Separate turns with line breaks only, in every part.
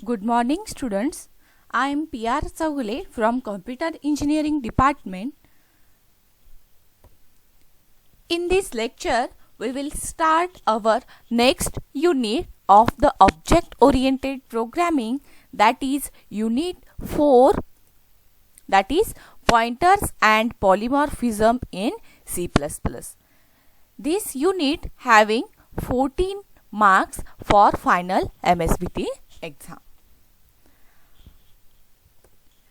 Good morning, students. I am PR Saugule from Computer Engineering Department. In this lecture, we will start our next unit of the object-oriented programming, that is Unit 4, that is Pointers and Polymorphism in C++. This unit having 14 marks for final MSBT exam.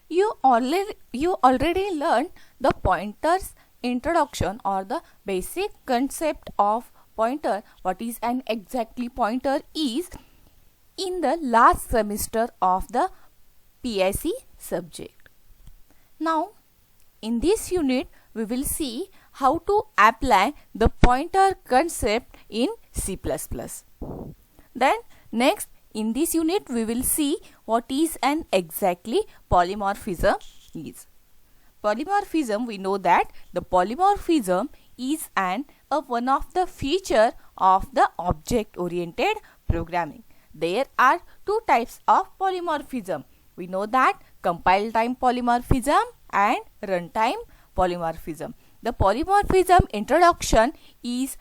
You already learned the pointers introduction or the basic concept of pointer. What is an exactly pointer is in the last semester of the PIC subject. Now in this unit we will see how to apply the pointer concept in C++. Then next in this unit we will see what is an exactly polymorphism is. Polymorphism, we know that the polymorphism is one of the feature of the object oriented programming. There are two types of polymorphism. We know that compile time polymorphism and runtime polymorphism. The polymorphism introduction is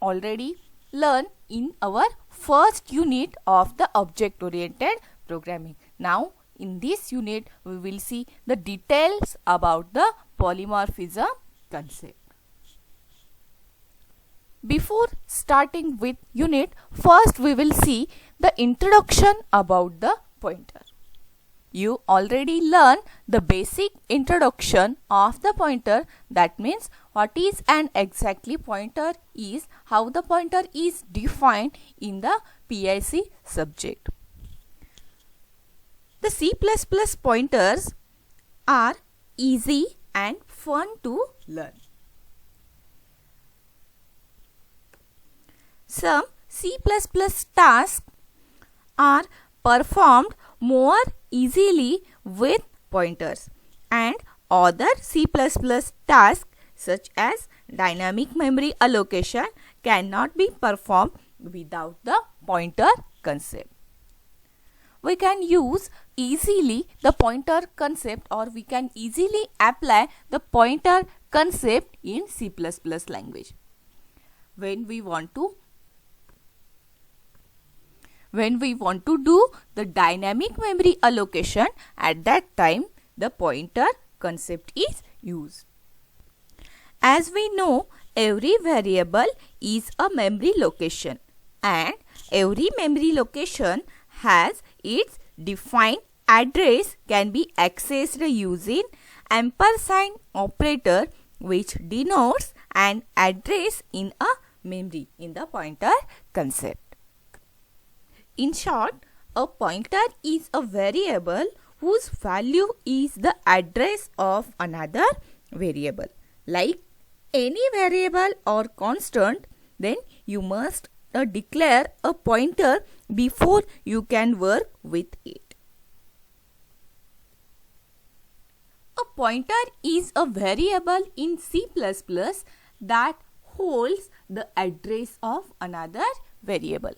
already learned in our first unit of the object oriented programming. Now in this unit we will see the details about the polymorphism concept. Before starting with unit, first we will see the introduction about the pointer. You already learned the basic introduction of the pointer. That means what is an exactly pointer is how the pointer is defined in the PIC subject. The C++ pointers are easy and fun to learn. Some C++ tasks are performed more easily with pointers, and other C++ tasks such as dynamic memory allocation cannot be performed without the pointer concept. We can use easily the pointer concept, or we can easily apply the pointer concept in C++ language. When we want to do the dynamic memory allocation, at that time the pointer concept is used. As we know, every variable is a memory location, and every memory location has its defined address can be accessed using ampersand operator, which denotes an address in a memory in the pointer concept. In short, a pointer is a variable whose value is the address of another variable. Like any variable or constant, then you must declare a pointer before you can work with it. A pointer is a variable in C++ that holds the address of another variable.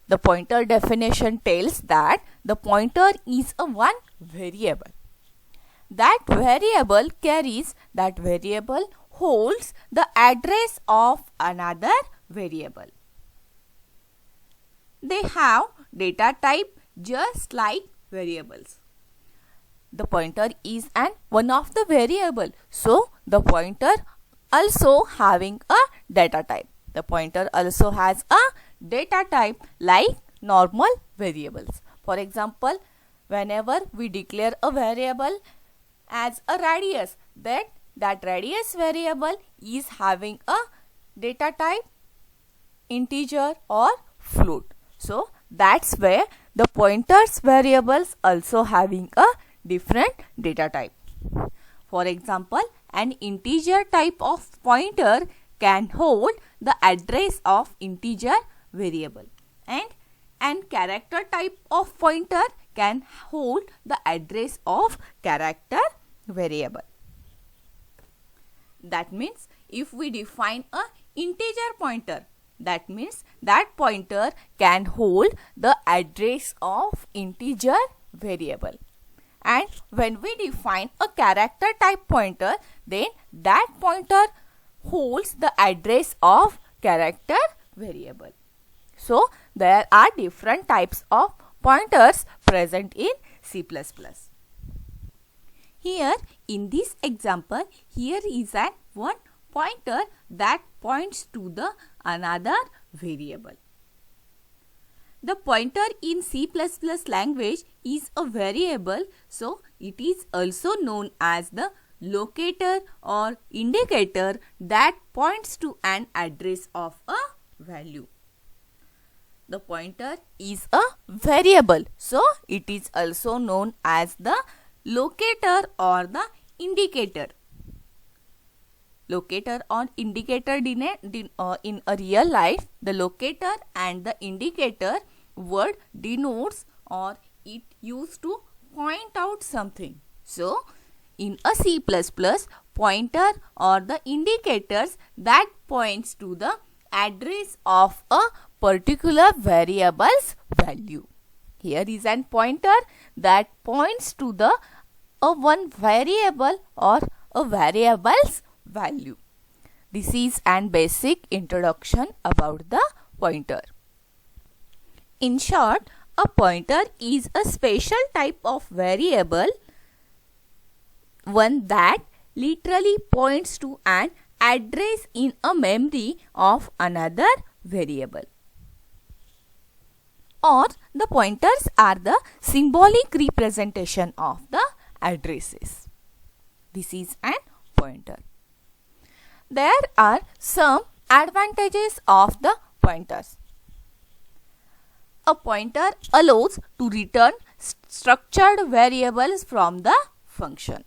The pointer definition tells that the pointer is a one variable. That variable holds the address of another variable. They have data type just like variables. The pointer is one of the variable, so the pointer also having a data type. The pointer also has a data type like normal variables. For example, whenever we declare a variable as a radius, that radius variable is having a data type integer or float. So that's where the pointers variables also having a different data type. For example, an integer type of pointer can hold the address of integer variable, and character type of pointer can hold the address of character variable. That means if we define a integer pointer, That means that pointer can hold the address of integer variable. And when we define a character type pointer, then that pointer holds the address of character variable. So there are different types of pointers present in C++. Here in this example, here is one pointer that points to the another variable. The pointer in C++ language is a variable, so it is also known as the locator or indicator that points to an address of a value. The pointer is a variable, so it is also known as the locator or the indicator. Locator or indicator in a real life, the locator and the indicator word denotes or it used to point out something. So, in a C++, pointer or the indicators that points to the address of a particular variable's value. Here is an pointer that points to the one variable or a variable's value. This is an basic introduction about the pointer. In short, a pointer is a special type of variable, one that literally points to an address in a memory of another variable. Or the pointers are the symbolic representation of the addresses. This is an pointer. There are some advantages of the pointers. A pointer allows to return structured variables from the function.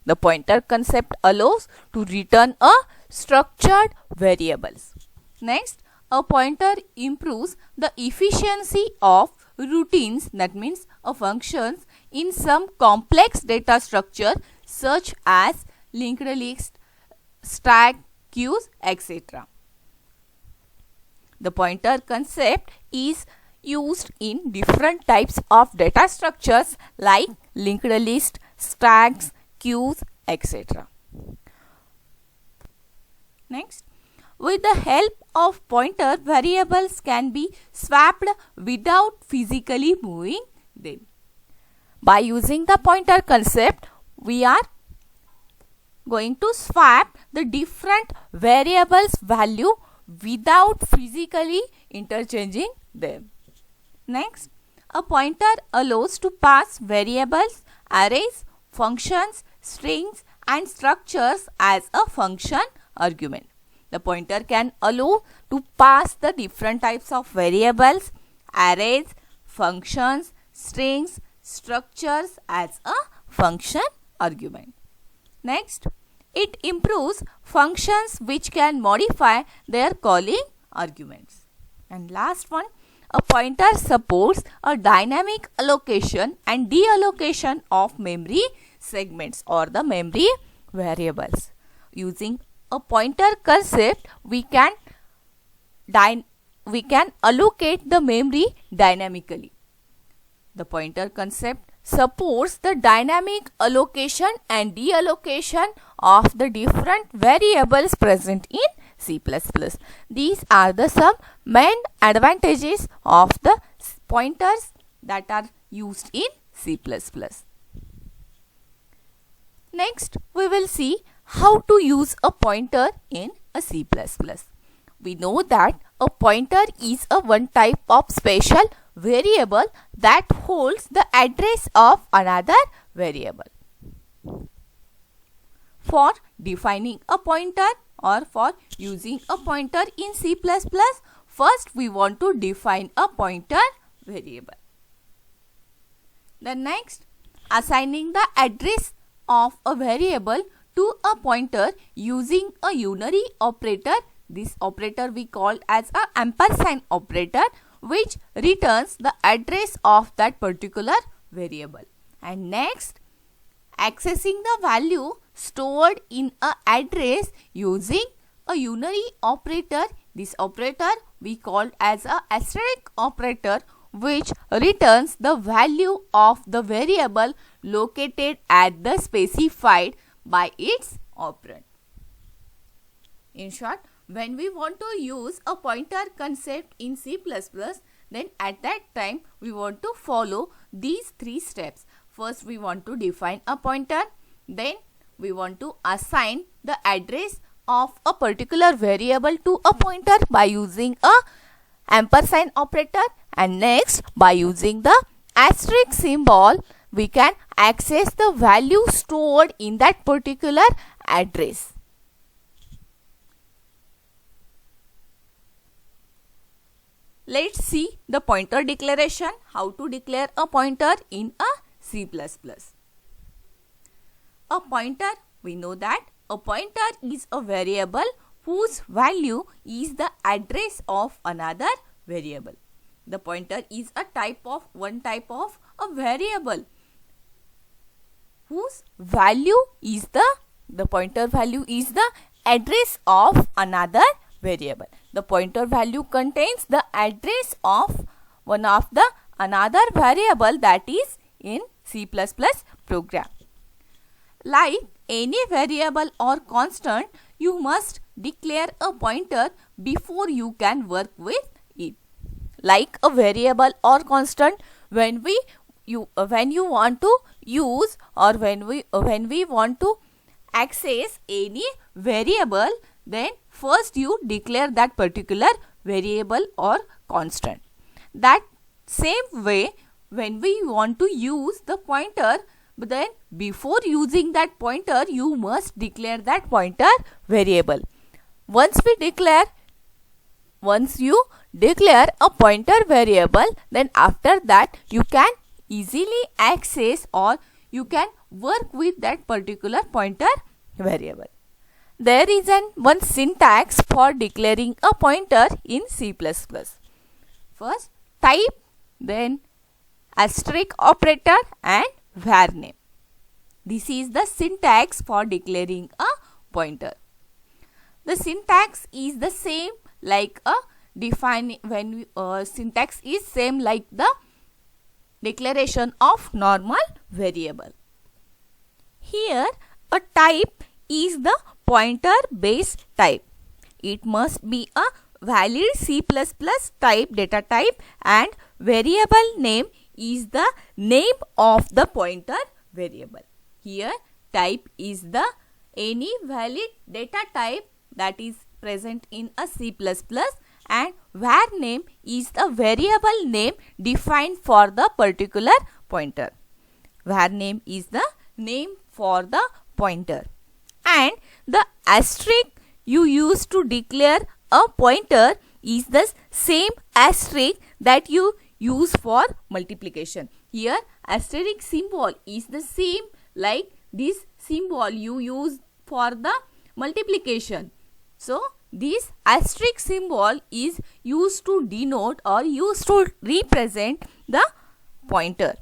The pointer concept allows to return a structured variables. Next, a pointer improves the efficiency of routines, that means functions in some complex data structure such as linked list, stack, queues, etc. The pointer concept is used in different types of data structures like linked list, stacks, queues, etc. Next, with the help of pointer, variables can be swapped without physically moving them. By using the pointer concept, we are going to swap the different variables value without physically interchanging them. Next, a pointer allows to pass variables, arrays, functions, strings and structures as a function argument. The pointer can allow to pass the different types of variables, arrays, functions, strings, structures as a function argument. Next, it improves functions which can modify their calling arguments. And last one, a pointer supports a dynamic allocation and deallocation of memory segments or the memory variables. Using a pointer concept, we can allocate the memory dynamically. The pointer concept supports the dynamic allocation and deallocation of the different variables present in C++. These are the some main advantages of the pointers that are used in C++. Next, we will see how to use a pointer in a C++. We know that a pointer is a one type of special variable that holds the address of another variable. For defining a pointer or for using a pointer in C++, first we want to define a pointer variable. Then next, assigning the address of a variable to a pointer using a unary operator. This operator we call as a ampersand operator, which returns the address of that particular variable. And next, accessing the value stored in a address using a unary operator. This operator we call as a asterisk operator, which returns the value of the variable located at the specified by its operand. In short, when we want to use a pointer concept in C++, then at that time we want to follow these three steps. First, we want to define a pointer. Then we want to assign the address of a particular variable to a pointer by using a ampersand operator, and next by using the asterisk symbol we can access the value stored in that particular address. Let's see the pointer declaration, how to declare a pointer in a C++. A pointer, we know that a pointer is a variable whose value is the address of another variable. The pointer is one type of a variable whose value is the pointer value is the address of another variable. The pointer value contains the address of one of the another variable that is in C++ program. Like any variable or constant, you must declare a pointer before you can work with it. Like a variable or constant, when you want to use or when we want to access any variable, then first you declare that particular variable or constant. That same way, when we want to use the pointer, but then before using that pointer, you must declare that pointer variable. Once you declare a pointer variable, then after that you can easily access or you can work with that particular pointer variable. There is one syntax for declaring a pointer in C++. First, type, then asterisk operator and var name. This is the syntax for declaring a pointer. The syntax is the same like a syntax is same like the declaration of normal variable. Here, a type is the pointer base type. It must be a valid C++ type data type, and variable name is the name of the pointer variable. Here, type is the any valid data type that is present in a C++, and var name is the variable name defined for the particular pointer. Var name is the name for the pointer, and the asterisk you use to declare a pointer is the same asterisk that you use for multiplication. Here, asterisk symbol is the same like this symbol you use for the multiplication. So, this asterisk symbol is used to denote or used to represent the pointer.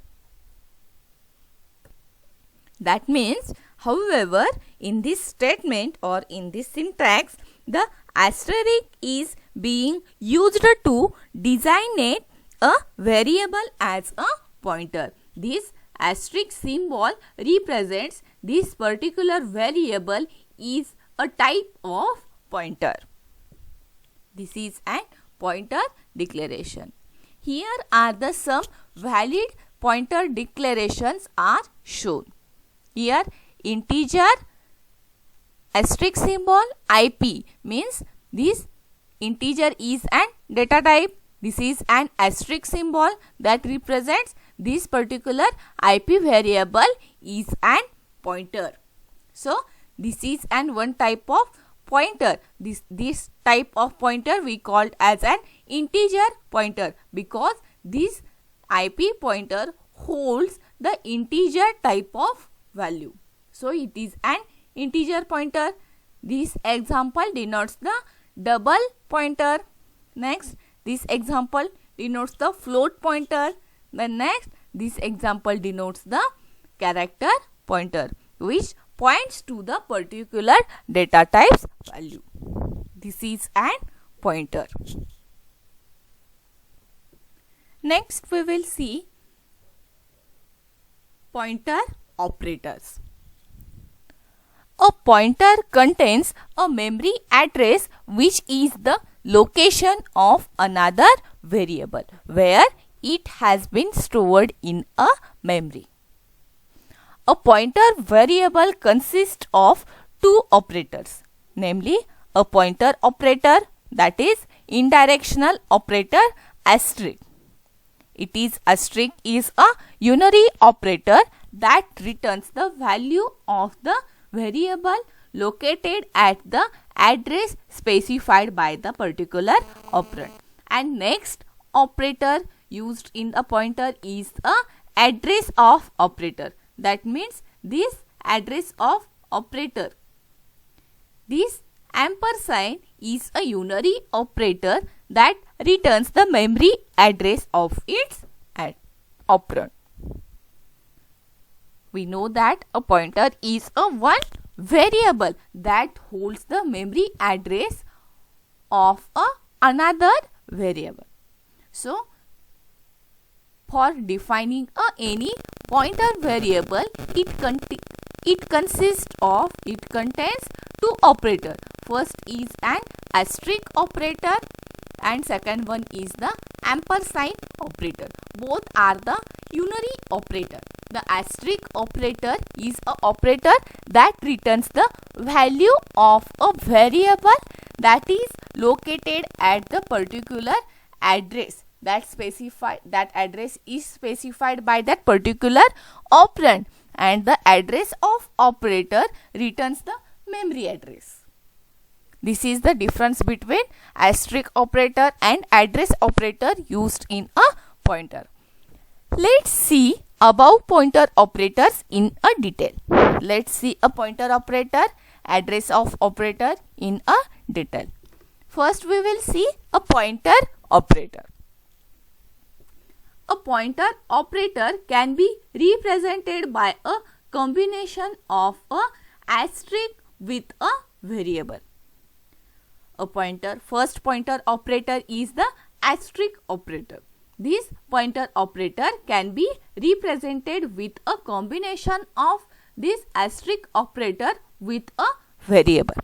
That means, however, in this statement or in this syntax, the asterisk is being used to designate a variable as a pointer. This asterisk symbol represents this particular variable is a type of pointer. This is an pointer declaration. Here are the some valid pointer declarations are shown. Here, integer asterisk symbol IP means this integer is an data type. This is an asterisk symbol that represents this particular IP variable is an pointer. So, this is an one type of pointer. This type of pointer we called as an integer pointer because this IP pointer holds the integer type of value. So, it is an integer pointer. This example denotes the double pointer. Next, this example denotes the float pointer. Then next, this example denotes the character pointer, which points to the particular data type's value. This is an pointer. Next we will see pointer operators. A pointer contains a memory address which is the location of another variable where it has been stored in a memory. A pointer variable consists of two operators, namely a pointer operator, that is indirectional operator asterisk. It is asterisk is a unary operator that returns the value of the variable located at the address specified by the particular operand. And next operator used in a pointer is a address of operator. That means this address of operator. This ampersand is a unary operator that returns the memory address of its operand. We know that a pointer is a one variable that holds the memory address of another variable. So, for defining any pointer variable, it contains two operators. First is an asterisk operator and second one is the ampersand operator. Both are the unary operator. The asterisk operator is an operator that returns the value of a variable that is located at the particular address. That address is specified by that particular operand, and the address of operator returns the memory address. This is the difference between asterisk operator and address operator used in a pointer. Let's see above pointer operators in a detail. Let's see a pointer operator, address of operator in a detail. First we will see a pointer operator. A pointer operator can be represented by a combination of a asterisk with a variable. First pointer operator is the asterisk operator. This pointer operator can be represented with a combination of this asterisk operator with a variable.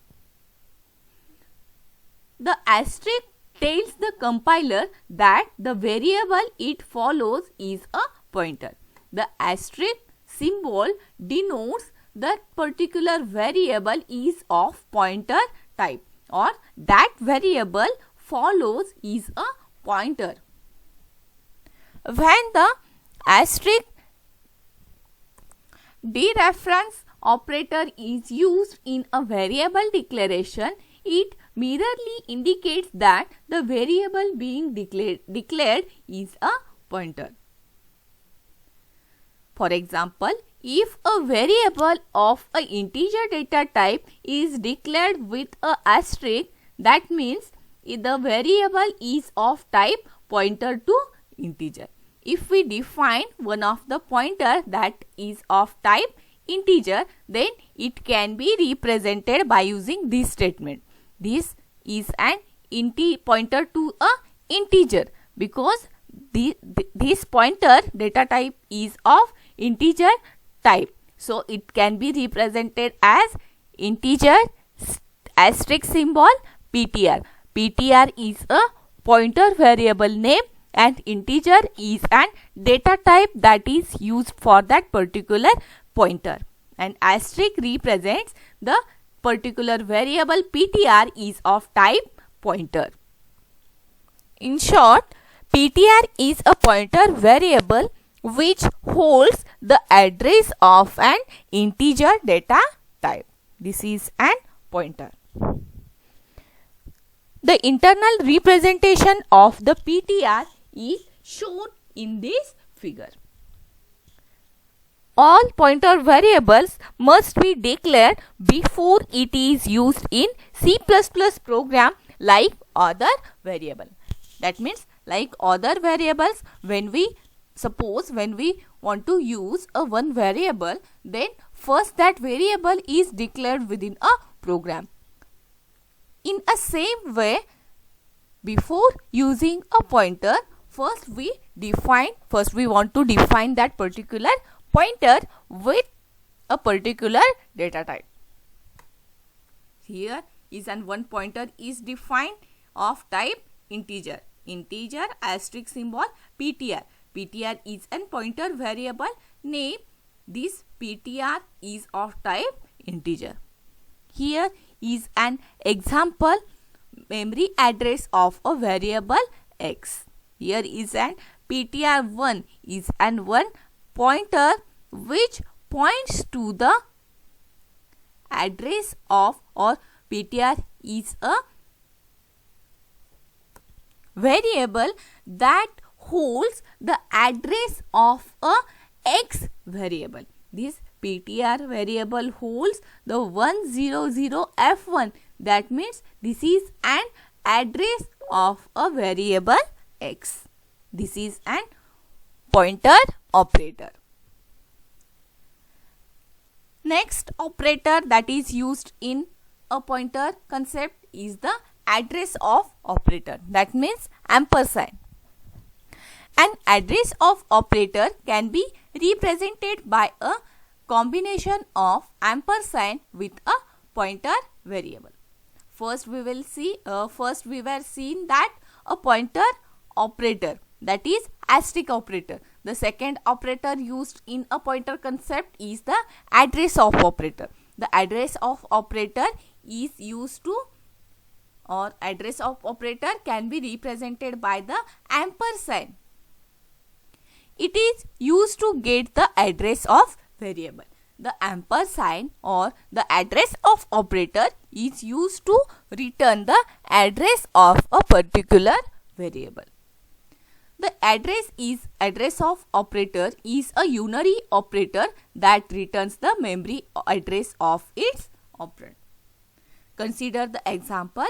The asterisk tells the compiler that the variable it follows is a pointer. The asterisk symbol denotes that particular variable is of pointer type, or that variable follows is a pointer. When the asterisk dereference operator is used in a variable declaration, it merely indicates that the variable being declared is a pointer. For example, if a variable of an integer data type is declared with a asterisk, that means the variable is of type pointer to integer. If we define one of the pointer that is of type integer, then it can be represented by using this statement. This is an pointer to a integer because this pointer data type is of integer type. So, it can be represented as integer asterisk symbol PTR. PTR is a pointer variable name and integer is an data type that is used for that particular pointer, and asterisk represents the particular variable PTR is of type pointer. In short, PTR is a pointer variable which holds the address of an integer data type. This is an pointer. The internal representation of the PTR is shown in this figure. All pointer variables must be declared before it is used in C++ program like other variable. That means like other variables, when we want to use a one variable, then first that variable is declared within a program. In a same way, before using a pointer, first we want to define that particular pointer with a particular data type. Here is one pointer is defined of type integer. Integer asterisk symbol PTR. PTR is an pointer variable name. This PTR is of type integer. Here is an example memory address of a variable x. Here is an PTR1 is an one pointer which points to the address of, or PTR is a variable that holds the address of a x variable. This PTR variable holds the 100F1. That means this is an address of a variable x. This is an pointer operator. Next operator that is used in a pointer concept is the address of operator. That means ampersand. An address of operator can be represented by a combination of ampersand with a pointer variable. First we were seeing that a pointer operator, that is asterisk operator. The second operator used in a pointer concept is the address of operator. The address of operator is used to, or address of operator can be represented by the ampersand. It is used to get the address of variable. The ampersand or the address of operator is used to return the address of a particular variable. The address of operator is a unary operator that returns the memory address of its operand. Consider the example.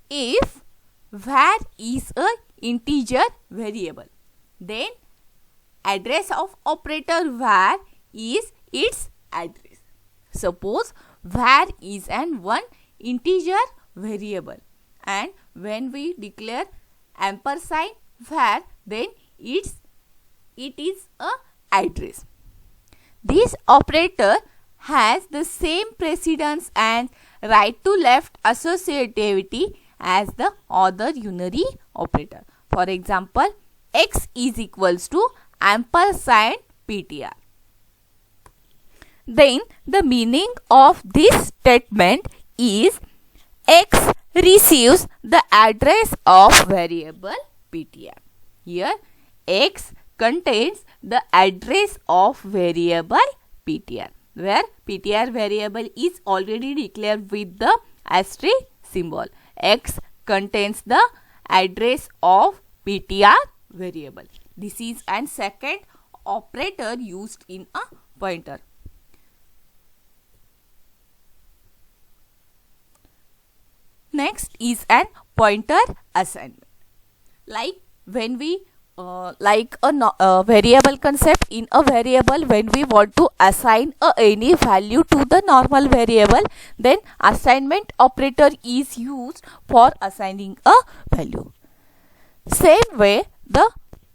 If var is a integer variable, then address of operator var is its address. Suppose var is an one integer variable, and when we declare ampersand var, then it is a address. This operator has the same precedence and right to left associativity as the other unary operator. For example, x is equals to ampersand PTR. Then the meaning of this statement is x receives the address of variable PTR. Here x contains the address of variable PTR, where PTR variable is already declared with the asterisk symbol. X contains the address of PTR variable. This is an second operator used in a pointer. Next is an pointer assignment. Like when we variable concept, in a variable when we want to assign any value to the normal variable, then assignment operator is used for assigning a value. Same way the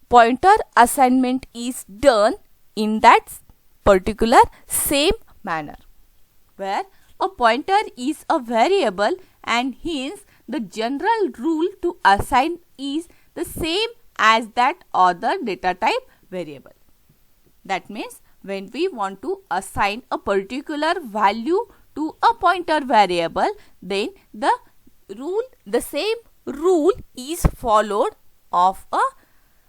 pointer assignment is done in that particular same manner, where a pointer is a variable and hence the general rule to assign is the same as that other data type variable. That means when we want to assign a particular value to a pointer variable, then the same rule is followed of a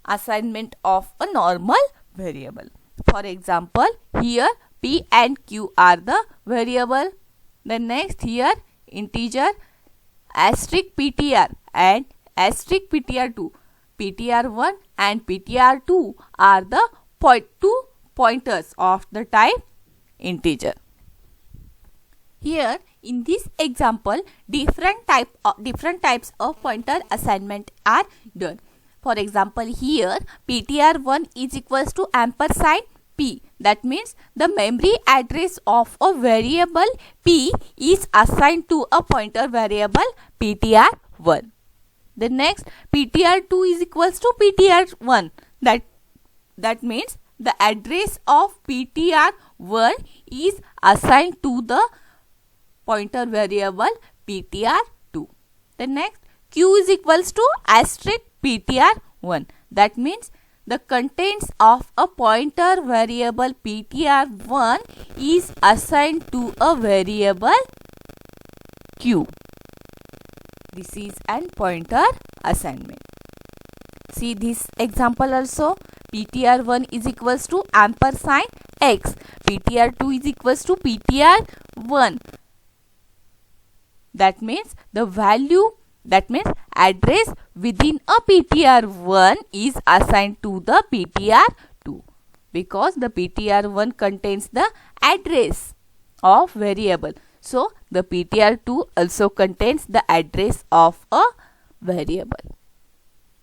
assignment of a normal variable. For example, here p and q are the variable. Then next here integer asterisk PTR and asterisk PTR2. PTR1 and PTR2 are the two pointers of the type integer. Here in this example, different types of pointer assignment are done. For example, here PTR1 is equals to ampersand p. That means the memory address of a variable p is assigned to a pointer variable PTR1. Then next ptr2 is equals to ptr1. That means the address of ptr1 is assigned to the pointer variable ptr2. Then next q is equals to asterisk ptr1. That means the contents of a pointer variable ptr1 is assigned to a variable q. This is an pointer assignment. See this example also. ptr1 is equals to ampersand x. ptr2 is equals to ptr1. That means the value, that means address within a ptr1 is assigned to the ptr2 because the ptr1 contains the address of variable. So the ptr2 also contains the address of a variable.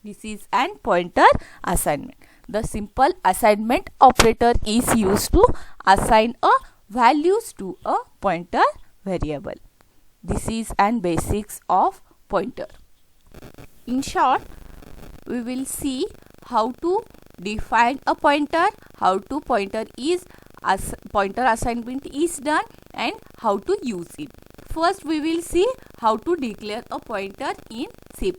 This is an pointer assignment. The simple assignment operator is used to assign a values to a pointer variable. This is an basics of pointer. In short, we will see how to define a pointer, how to pointer assignment is done, and how to use it. First we will see how to declare a pointer in C++.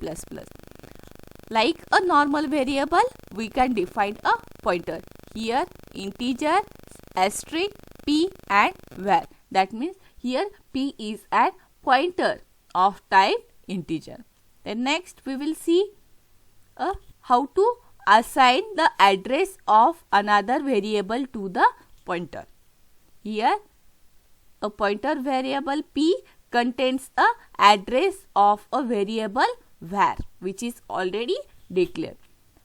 Like a normal variable, we can define a pointer. Here integer, asterisk, p and var. That means here p is an pointer of type integer. Then next we will see how to assign the address of another variable to the pointer. Here a pointer variable p contains a address of a variable var which is already declared.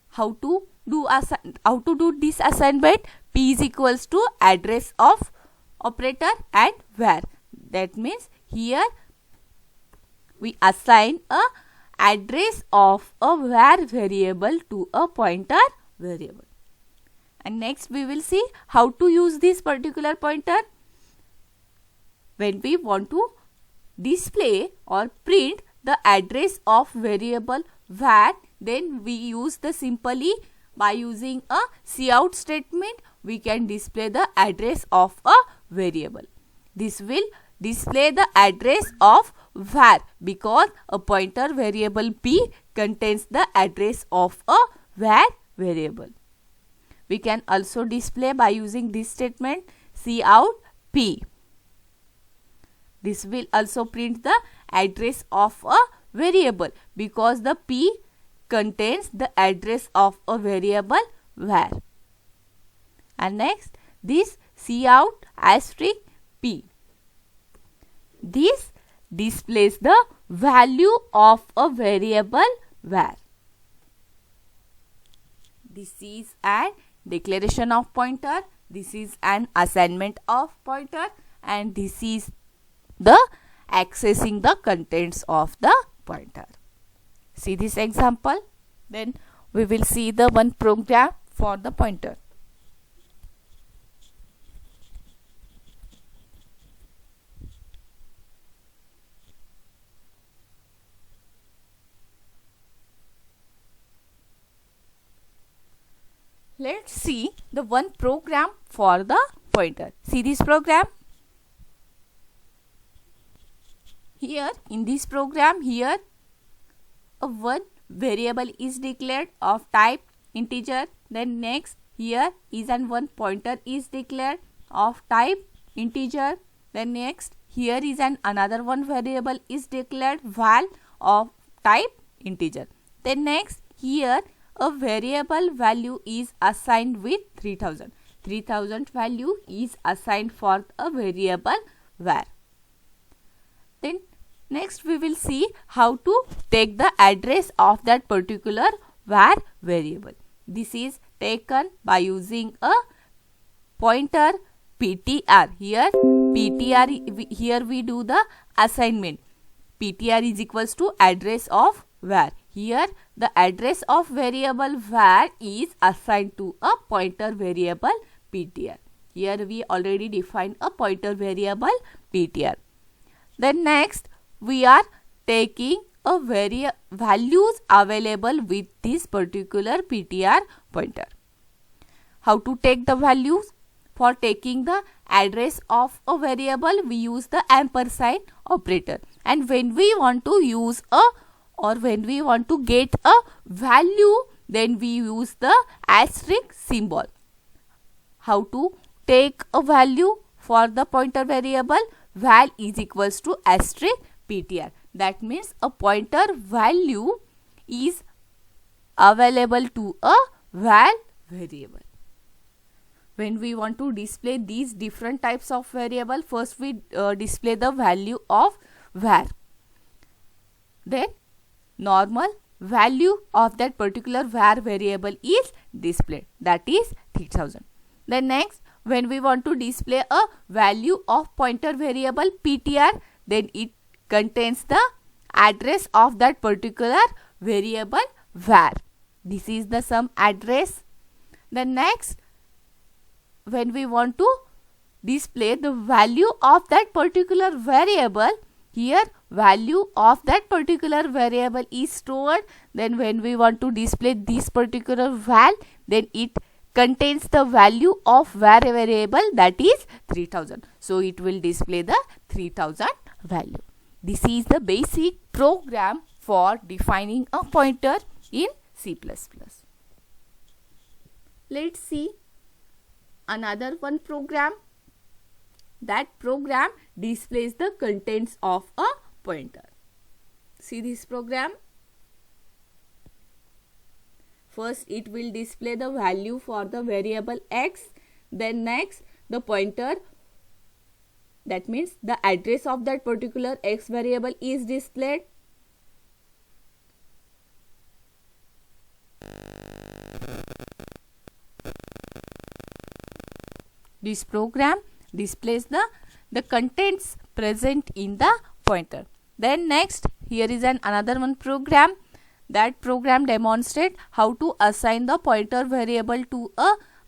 How to do this assignment? P is equals to address of operator and var. That means here we assign a address of a var variable to a pointer variable. And next we will see how to use this particular pointer. When we want to display or print the address of variable var, then we use the simply by using a cout statement we can display the address of a variable. This will display the address of var because a pointer variable p contains the address of a var variable. We can also display by using this statement cout p. This will also print the address of a variable because the p contains the address of a variable var. And next this cout asterisk p. This displays the value of a variable var. This is an declaration of pointer. This is an assignment of pointer, and this is the accessing the contents of the pointer. See this example. Then we will see the one program for the pointer. Let's see the one program for the pointer. See this program. Here in this program, here a one variable is declared of type integer. Then next here is an one pointer is declared of type integer. Then next here is an another one variable is declared val of type integer. Then next here a variable value is assigned with 3000. 3000 value is assigned for a variable var. Then next we will see how to take the address of that particular var variable. This is taken by using a pointer ptr. Here ptr, here we do the assignment. ptr is equals to address of var. Here the address of variable var is assigned to a pointer variable ptr. Here we already defined a pointer variable ptr. Then next we are taking a values available with this particular PTR pointer. How to take the values? For taking the address of a variable, we use the ampersand operator. And when we want to use when we want to get a value, then we use the asterisk symbol. How to take a value for the pointer variable? Val is equals to asterisk PTR. That means a pointer value is available to a val variable. When we want to display these different types of variable, first we display the value of var. Then normal value of that particular var variable is displayed, that is 3000. Then next, when we want to display a value of pointer variable PTR, then it contains the address of that particular variable var. This is the some address. Then next, when we want to display the value of that particular variable, here value of that particular variable is stored. Then when we want to display this particular val, then it contains the value of var variable, that is 3000. So it will display the 3000 value. This is the basic program for defining a pointer in C++. Let's see another one program. That program displays the contents of a pointer. See this program. First it will display the value for the variable x. Then next the pointer, that means the address of that particular x variable is displayed. This program displays the contents present in the pointer. Then next, here is another one program. That program demonstrates how to assign the pointer variable to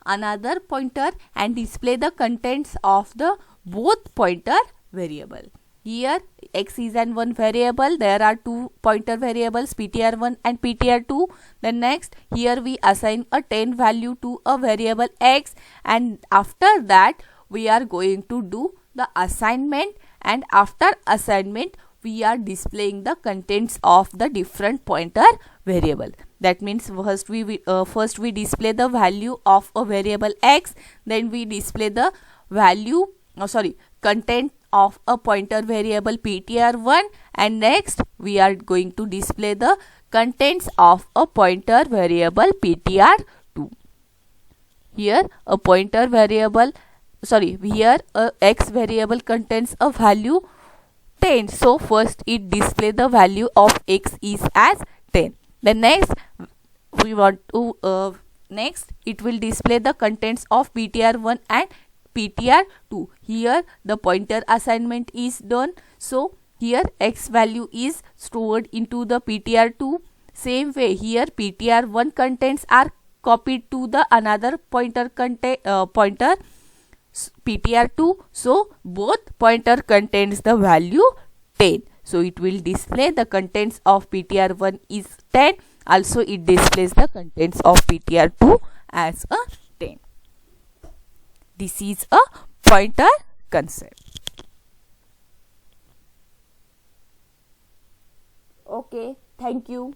another pointer and display the contents of the both pointer variable. Here x is one variable. There are two pointer variables, ptr1 and ptr2. Then next, here we assign a 10 value to a variable x, and after that we are going to do the assignment, and after assignment we are displaying the contents of the different pointer variable. That means first we display the value of a variable x, then we display the content of a pointer variable ptr1, and next we are going to display the contents of a pointer variable ptr2. Here a pointer variable, here a x variable contains a value 10. So first it display the value of x is as 10. Then next we want to next it will display the contents of ptr1 and ptr2. Here the pointer assignment is done. So here x value is stored into the ptr2. Same way here ptr1 contents are copied to the another pointer pointer ptr2. So both pointer contains the value 10. So it will display the contents of ptr1 is 10. Also it displays the contents of ptr2 as a 10. This is a pointer concept. Okay, thank you.